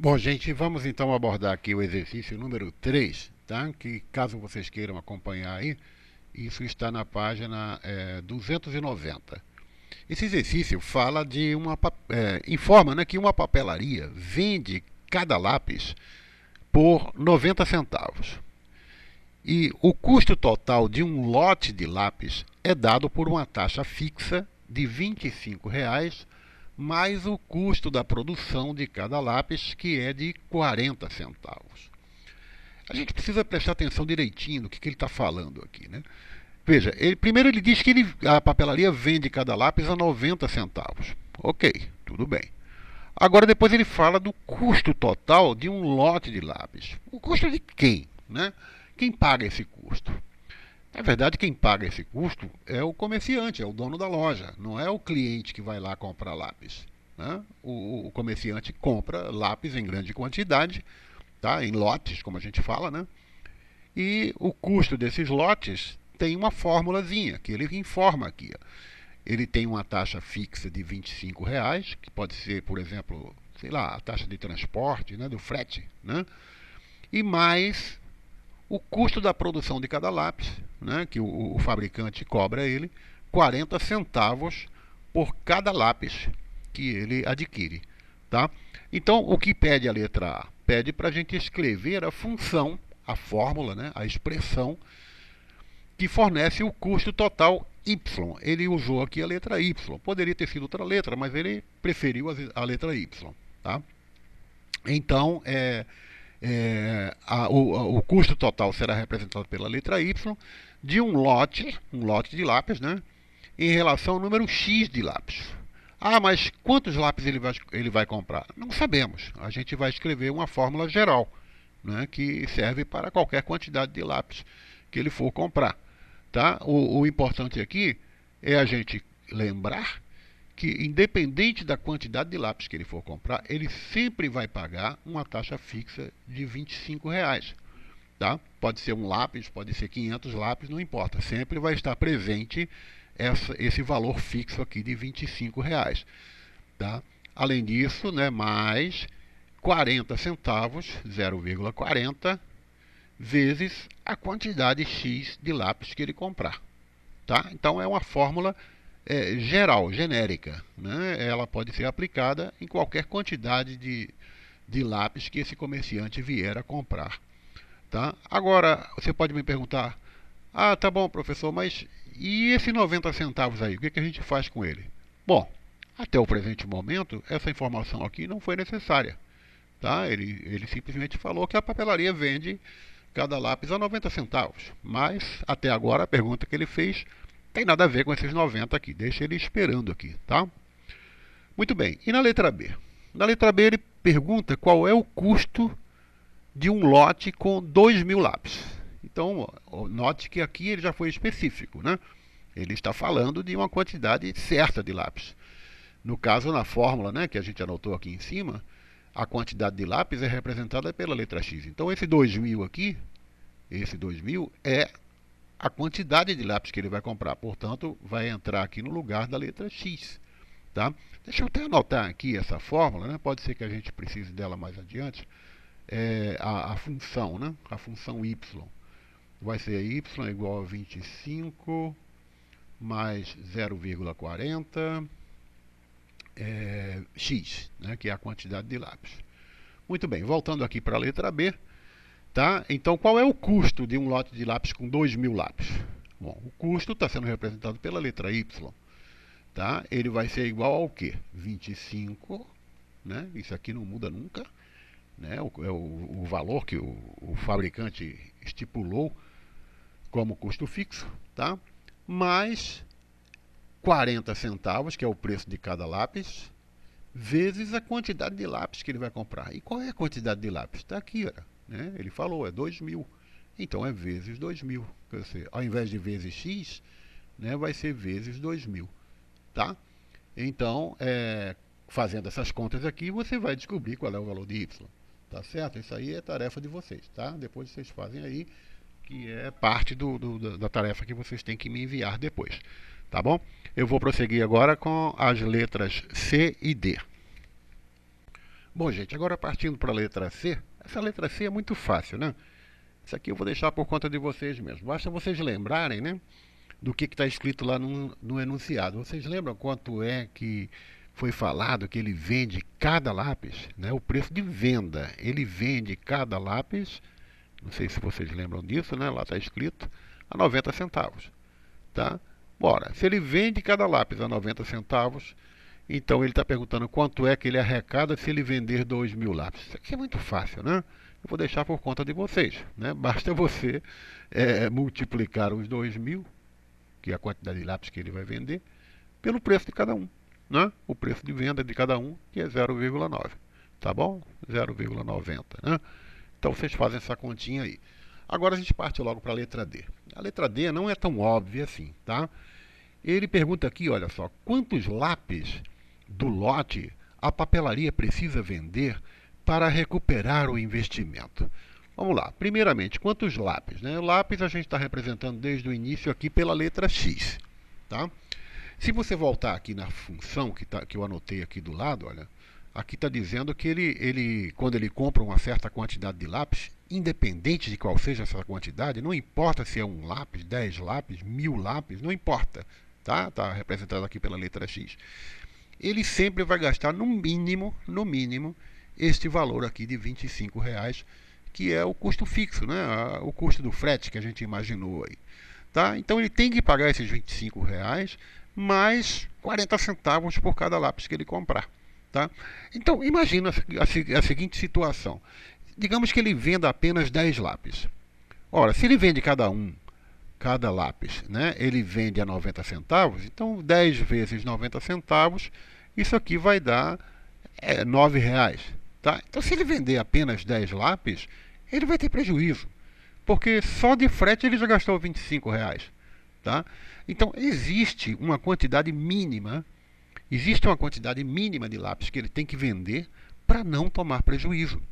Bom, gente, vamos então abordar aqui o exercício número 3, tá? Que caso vocês queiram acompanhar aí, isso está na página 290. Esse exercício fala de informa, né, que uma papelaria vende cada lápis por 90 centavos. E o custo total de um lote de lápis é dado por uma taxa fixa de R$ 25 mais o custo da produção de cada lápis, que é de 40 centavos. A gente precisa prestar atenção direitinho no que ele está falando aqui, né? Veja, primeiro ele diz que a papelaria vende cada lápis a 90 centavos. Ok, tudo bem. Agora depois ele fala do custo total de um lote de lápis. O custo de quem, né? Quem paga esse custo? Na verdade, quem paga esse custo é o comerciante, é o dono da loja, não é o cliente que vai lá comprar lápis. Né? O comerciante compra lápis em grande quantidade, tá? Em lotes, como a gente fala, né? E o custo desses lotes tem uma formulazinha que ele informa aqui. Ó. Ele tem uma taxa fixa de R$ 25, que pode ser, por exemplo, sei lá, a taxa de transporte, né, do frete, né? E mais o custo da produção de cada lápis, né, que o fabricante cobra ele, 40 centavos por cada lápis que ele adquire. Tá? Então, o que pede a letra A? Pede para a gente escrever a função, a fórmula, né, a expressão que fornece o custo total Y. Ele usou aqui a letra Y. Poderia ter sido outra letra, mas ele preferiu a letra Y. Tá? Então, o custo total será representado pela letra Y de um lote de lápis, né, em relação ao número X de lápis. Ah, mas quantos lápis ele vai comprar? Não sabemos. A gente vai escrever uma fórmula geral, né, que serve para qualquer quantidade de lápis que ele for comprar. Tá? O importante aqui é a gente lembrar que, independente da quantidade de lápis que ele for comprar, ele sempre vai pagar uma taxa fixa de R$ 25. Tá? Pode ser um lápis, pode ser 500 lápis, não importa. Sempre vai estar presente esse valor fixo aqui de R$ 25. Tá? Além disso, né, mais 40 centavos, 0,40, vezes a quantidade X de lápis que ele comprar. Tá? Então é uma fórmula geral, genérica. Né? Ela pode ser aplicada em qualquer quantidade de lápis que esse comerciante vier a comprar. Tá? Agora, você pode me perguntar, ah, tá bom, professor, mas e esse 90 centavos aí? O que a gente faz com ele? Bom, até o presente momento, essa informação aqui não foi necessária. Tá? Ele simplesmente falou que a papelaria vende cada lápis a 90 centavos. Mas, até agora, a pergunta que ele fez tem nada a ver com esses 90 aqui. Deixa ele esperando aqui, tá? Muito bem. E na letra B? Na letra B ele pergunta qual é o custo de um lote com 2.000 lápis. Então, note que aqui ele já foi específico, né? Ele está falando de uma quantidade certa de lápis. No caso, na fórmula, né, que a gente anotou aqui em cima, a quantidade de lápis é representada pela letra X. Então, esse 2.000 aqui, esse 2.000 é a quantidade de lápis que ele vai comprar. Portanto, vai entrar aqui no lugar da letra X. Tá? Deixa eu até anotar aqui essa fórmula, né? Pode ser que a gente precise dela mais adiante. A função, né? A função y. Vai ser y igual a 25 mais 0,40 x, né? Que é a quantidade de lápis. Muito bem, voltando aqui para a letra B. Tá? Então, qual é o custo de um lote de lápis com 2.000 lápis? Bom, o custo está sendo representado pela letra y. Tá? Ele vai ser igual ao quê? 25, né? Isso aqui não muda nunca. Né? O valor que o fabricante estipulou como custo fixo. Tá? Mais 40 centavos, que é o preço de cada lápis, vezes a quantidade de lápis que ele vai comprar. E qual é a quantidade de lápis? Está aqui, olha. Né? Ele falou, é 2.000. Então é vezes 2.000. Quer dizer, ao invés de vezes x, né, vai ser vezes 2.000. Tá? Então, fazendo essas contas aqui, você vai descobrir qual é o valor de y. Tá certo? Isso aí é tarefa de vocês. Tá? Depois vocês fazem aí, que é parte da tarefa que vocês têm que me enviar depois. Tá bom? Eu vou prosseguir agora com as letras C e D. Bom, gente, agora partindo para a letra C. Essa letra C é muito fácil, né? Isso aqui eu vou deixar por conta de vocês mesmo. Basta vocês lembrarem, né, do que está escrito lá no enunciado. Vocês lembram quanto é que foi falado que ele vende cada lápis, né? O preço de venda. Ele vende cada lápis, não sei se vocês lembram disso, né? Lá está escrito, a 90 centavos. Tá? Bora, se ele vende cada lápis a 90 centavos, então ele está perguntando quanto é que ele arrecada se ele vender 2.000 lápis. Isso aqui é muito fácil, né? Eu vou deixar por conta de vocês, né? Basta você multiplicar os 2.000, que é a quantidade de lápis que ele vai vender, pelo preço de cada um, né? O preço de venda de cada um, que é 0,9, tá bom? 0,90, né? Então vocês fazem essa continha aí. Agora a gente parte logo para a letra D. A letra D não é tão óbvia assim, tá? Ele pergunta aqui, olha só, quantos lápis do lote a papelaria precisa vender para recuperar o investimento? Vamos lá. Primeiramente, quantos lápis, né? O lápis a gente está representando desde o início aqui pela letra X, tá? Se você voltar aqui na função que eu anotei aqui do lado, olha, aqui está dizendo que quando ele compra uma certa quantidade de lápis, independente de qual seja essa quantidade, não importa se é um lápis, 10 lápis, 1.000 lápis, não importa, tá? Está representado aqui pela letra X. Ele sempre vai gastar no mínimo, este valor aqui de R$ 25, que é o custo fixo, né? O custo do frete que a gente imaginou aí. Tá? Então ele tem que pagar esses R$ 25 mais 40 centavos por cada lápis que ele comprar. Tá? Então imagina a seguinte situação. Digamos que ele venda apenas 10 lápis. Ora, se ele vende cada lápis, né, ele vende a 90 centavos, então 10 vezes 90 centavos, isso aqui vai dar R$ 9. Tá? Então se ele vender apenas 10 lápis, ele vai ter prejuízo, porque só de frete ele já gastou R$ 25. Tá? Então existe uma quantidade mínima de lápis que ele tem que vender para não tomar prejuízo.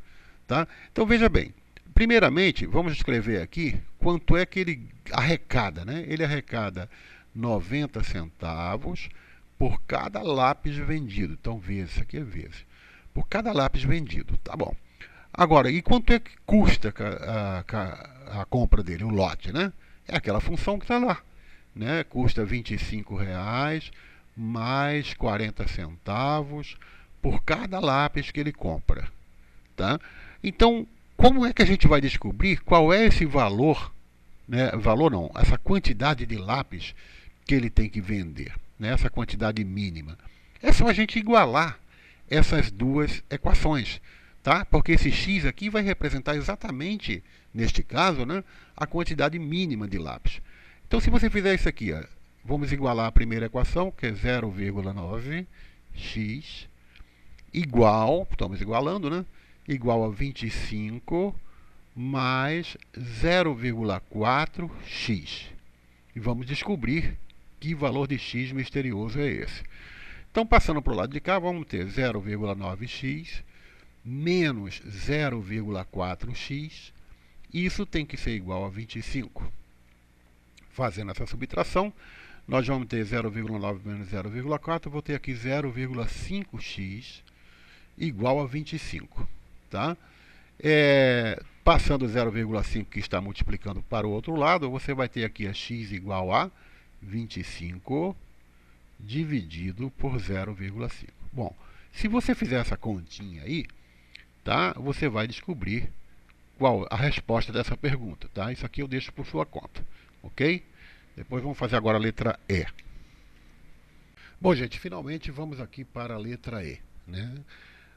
Tá? Então veja bem, primeiramente vamos escrever aqui quanto é que ele arrecada. Né? Ele arrecada 90 centavos por cada lápis vendido. Então vezes, aqui é vezes, por cada lápis vendido. Tá bom. Agora, e quanto é que custa a compra dele, o lote? Né? É aquela função que está lá. Né? Custa R$ 25 mais 40 centavos por cada lápis que ele compra. Tá? Então, como é que a gente vai descobrir qual é esse valor, né? Valor não, essa quantidade de lápis que ele tem que vender, né? Essa quantidade mínima? É só a gente igualar essas duas equações, tá? Porque esse x aqui vai representar exatamente, neste caso, né, a quantidade mínima de lápis. Então, se você fizer isso aqui, ó, vamos igualar a primeira equação, que é 0,9x igual, estamos igualando, né? Igual a 25 mais 0,4x. E vamos descobrir que valor de x misterioso é esse. Então, passando para o lado de cá, vamos ter 0,9x menos 0,4x. Isso tem que ser igual a 25. Fazendo essa subtração, nós vamos ter 0,9 menos 0,4. Vou ter aqui 0,5x igual a 25. Tá? Passando 0,5 que está multiplicando para o outro lado, você vai ter aqui a x igual a 25 dividido por 0,5. Bom, se você fizer essa continha aí, tá? Você vai descobrir qual a resposta dessa pergunta. Tá? Isso aqui eu deixo por sua conta. Ok? Depois vamos fazer agora a letra E. Bom, gente, finalmente vamos aqui para a letra E. Né?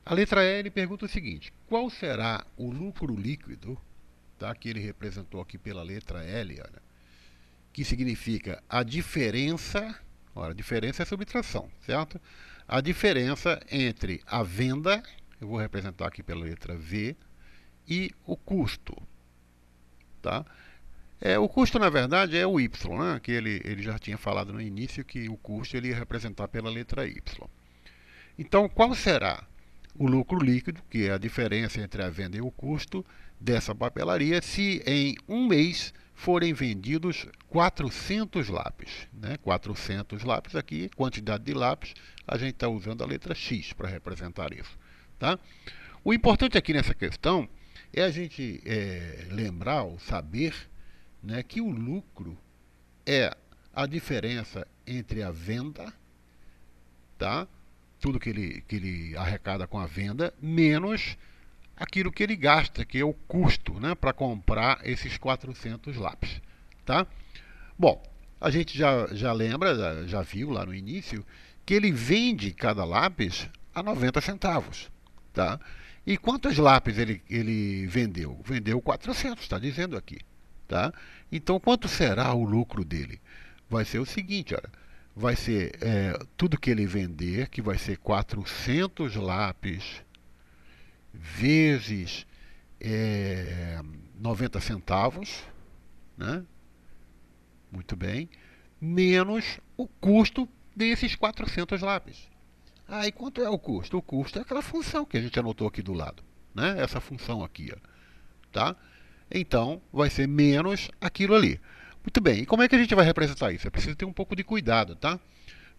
A letra E ele pergunta o seguinte: qual será o lucro líquido, tá, que ele representou aqui pela letra L, olha, que significa a diferença, olha, a diferença é subtração, certo? A diferença entre a venda, eu vou representar aqui pela letra V, e o custo. Tá? O custo, na verdade, é o Y, né? Que ele já tinha falado no início que o custo ele ia representar pela letra Y. Então, qual será o lucro líquido, que é a diferença entre a venda e o custo dessa papelaria, se em um mês forem vendidos 400 lápis? Né? 400 lápis aqui, quantidade de lápis, a gente está usando a letra X para representar isso. tá? O importante aqui nessa questão é a gente lembrar ou saber, né, que o lucro é a diferença entre a venda, tá? Tudo que ele arrecada com a venda, menos aquilo que ele gasta, que é o custo, né, para comprar esses 400 lápis, tá? Bom, a gente já lembra, já viu lá no início, que ele vende cada lápis a 90 centavos, tá? E quantos lápis ele vendeu? Vendeu 400, está dizendo aqui, tá? Então, quanto será o lucro dele? Vai ser o seguinte, olha, vai ser tudo que ele vender, que vai ser 400 lápis vezes 90 centavos, né? Muito bem, menos o custo desses 400 lápis. Ah, e quanto é o custo? O custo é aquela função que a gente anotou aqui do lado, né? Essa função aqui, ó, tá? Então, vai ser menos aquilo ali. Muito bem, e como é que a gente vai representar isso? É preciso ter um pouco de cuidado, tá?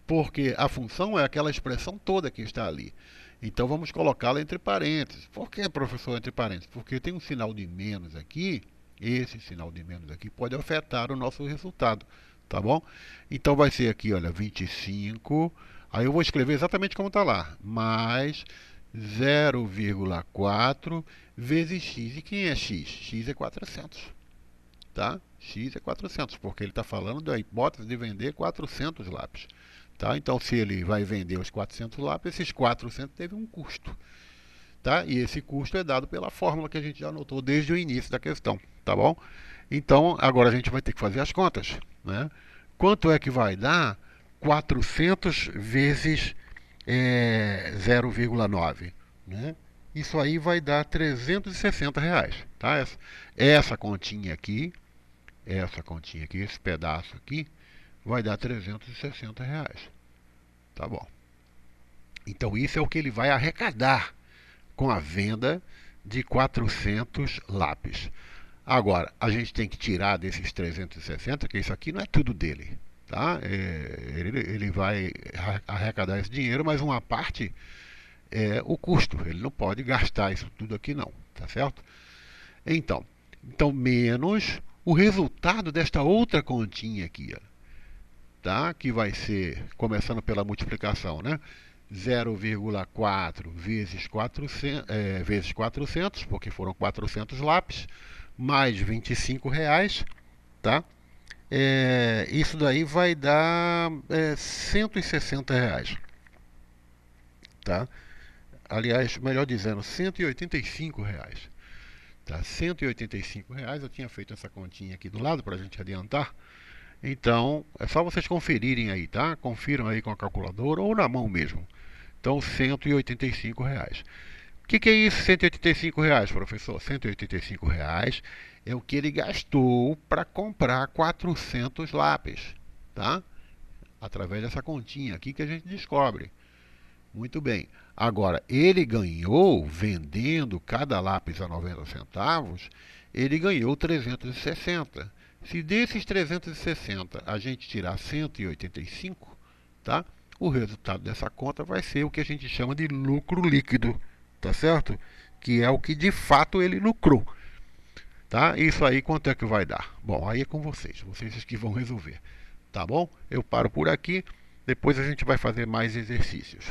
Porque a função é aquela expressão toda que está ali. Então, vamos colocá-la entre parênteses. Por que, professor, entre parênteses? Porque tem um sinal de menos aqui. Esse sinal de menos aqui pode afetar o nosso resultado, tá bom? Então, vai ser aqui, olha, 25. Aí eu vou escrever exatamente como está lá. Mais 0,4 vezes x. E quem é x? X é 400. Tá? X é 400, porque ele está falando da hipótese de vender 400 lápis. Tá? Então, se ele vai vender os 400 lápis, esses 400 teve um custo. Tá? E esse custo é dado pela fórmula que a gente já anotou desde o início da questão. Tá bom? Então, agora a gente vai ter que fazer as contas. Né? Quanto é que vai dar 400 vezes 0,9? Né? Isso aí vai dar R$ 360. Tá? Essa continha aqui, esse pedaço aqui, vai dar R$ 360. Tá bom. Então, isso é o que ele vai arrecadar com a venda de 400 lápis. Agora, a gente tem que tirar desses 360, que isso aqui não é tudo dele. Tá? Ele vai arrecadar esse dinheiro, mas uma parte é o custo. Ele não pode gastar isso tudo aqui não. Tá certo? Então menos o resultado desta outra continha aqui, ó, tá? Que vai ser, começando pela multiplicação, né? 0,4 vezes 400, porque foram 400 lápis, mais R$ 25, tá? Isso daí vai dar R$ 160, tá? Aliás, melhor dizendo, R$ 185. Tá? R$ 185. Eu tinha feito essa continha aqui do lado para a gente adiantar. Então, é só vocês conferirem aí, tá? Confiram aí com a calculadora ou na mão mesmo. Então, R$ 185. O que é isso, R$ 185, professor? R$ 185 é o que ele gastou para comprar 400 lápis, tá? Através dessa continha aqui que a gente descobre. Muito bem. Agora, ele ganhou, vendendo cada lápis a 90 centavos, ele ganhou 360. Se desses 360 a gente tirar 185, tá? O resultado dessa conta vai ser o que a gente chama de lucro líquido, tá certo? Que é o que de fato ele lucrou. Tá? Isso aí quanto é que vai dar? Bom, aí é com vocês que vão resolver. Tá bom? Eu paro por aqui, depois a gente vai fazer mais exercícios.